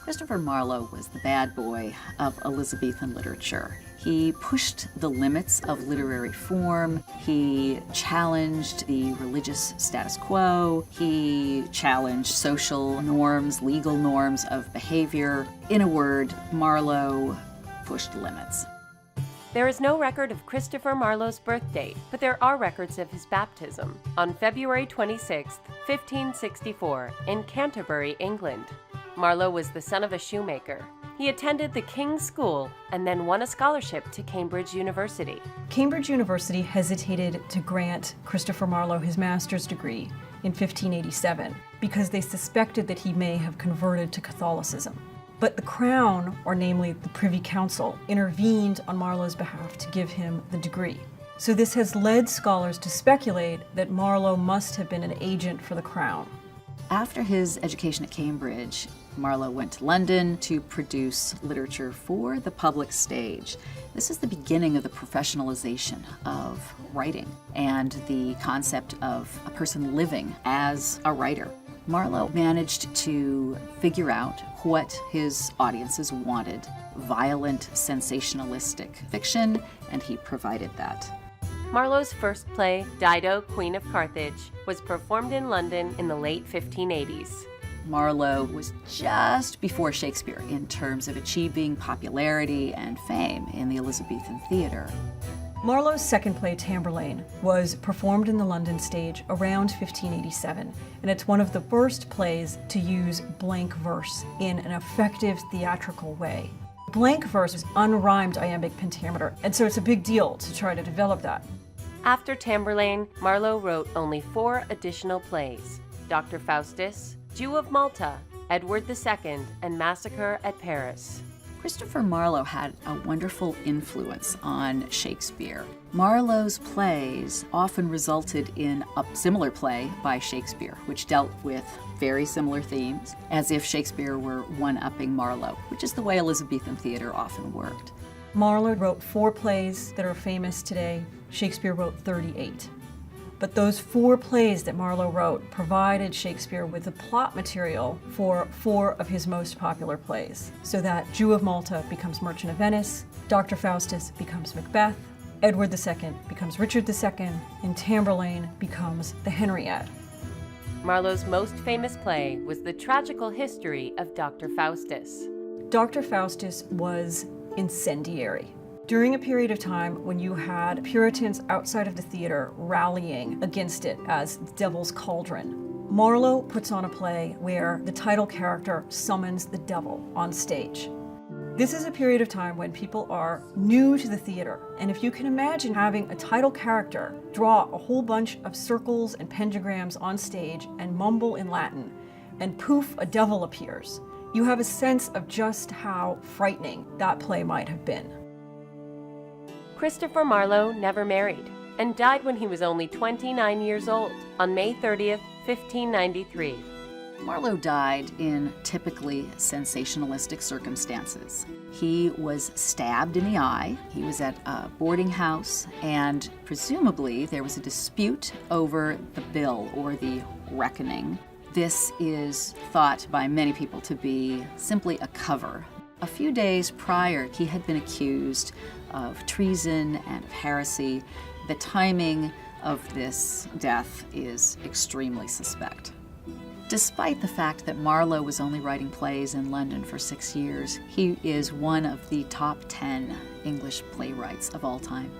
Christopher Marlowe was the bad boy of Elizabethan literature. He pushed the limits of literary form. He challenged the religious status quo. He challenged social norms, legal norms of behavior. In a word, Marlowe pushed limits. There is no record of Christopher Marlowe's birth date, but there are records of his baptism on February 26, 1564, in Canterbury, England. Marlowe was the son of a shoemaker. He attended the King's School and then won a scholarship to Cambridge University. Cambridge University hesitated to grant Christopher Marlowe his master's degree in 1587 because they suspected that he may have converted to Catholicism. But the Crown, or namely the Privy Council, intervened on Marlowe's behalf to give him the degree. So this has led scholars to speculate that Marlowe must have been an agent for the Crown. After his education at Cambridge, Marlowe went to London to produce literature for the public stage. This is the beginning of the professionalization of writing and the concept of a person living as a writer. Marlowe managed to figure out what his audiences wanted: violent, sensationalistic fiction, and he provided that. Marlowe's first play, Dido, Queen of Carthage, was performed in London in the late 1580s. Marlowe was just before Shakespeare in terms of achieving popularity and fame in the Elizabethan theater. Marlowe's second play, Tamburlaine, was performed in the London stage around 1587, and it's one of the first plays to use blank verse in an effective theatrical way. Blank verse is unrhymed iambic pentameter, and so it's a big deal to try to develop that. After Tamburlaine, Marlowe wrote only 4 additional plays: Dr. Faustus, Jew of Malta, Edward II, and Massacre at Paris. Christopher Marlowe had a wonderful influence on Shakespeare. Marlowe's plays often resulted in a similar play by Shakespeare, which dealt with very similar themes, as if Shakespeare were one-upping Marlowe, which is the way Elizabethan theater often worked. Marlowe wrote 4 plays that are famous today. Shakespeare wrote 38. But those 4 plays that Marlowe wrote provided Shakespeare with the plot material for 4 of his most popular plays. So that Jew of Malta becomes Merchant of Venice, Dr. Faustus becomes Macbeth, Edward II becomes Richard II, and Tamburlaine becomes the Henriette. Marlowe's most famous play was the tragical history of Dr. Faustus. Dr. Faustus was incendiary. During a period of time when you had Puritans outside of the theater rallying against it as the devil's cauldron, Marlowe puts on a play where the title character summons the devil on stage. This is a period of time when people are new to the theater, and if you can imagine having a title character draw a whole bunch of circles and pentagrams on stage and mumble in Latin, and poof, a devil appears, you have a sense of just how frightening that play might have been. Christopher Marlowe never married and died when he was only 29 years old on May 30th, 1593. Marlowe died in typically sensationalistic circumstances. He was stabbed in the eye, he was at a boarding house, and presumably there was a dispute over the bill or the reckoning. This is thought by many people to be simply a cover. A few days prior, he had been accused of treason and of heresy. The timing of this death is extremely suspect. Despite the fact that Marlowe was only writing plays in London for 6 years, he is one of the top 10 English playwrights of all time.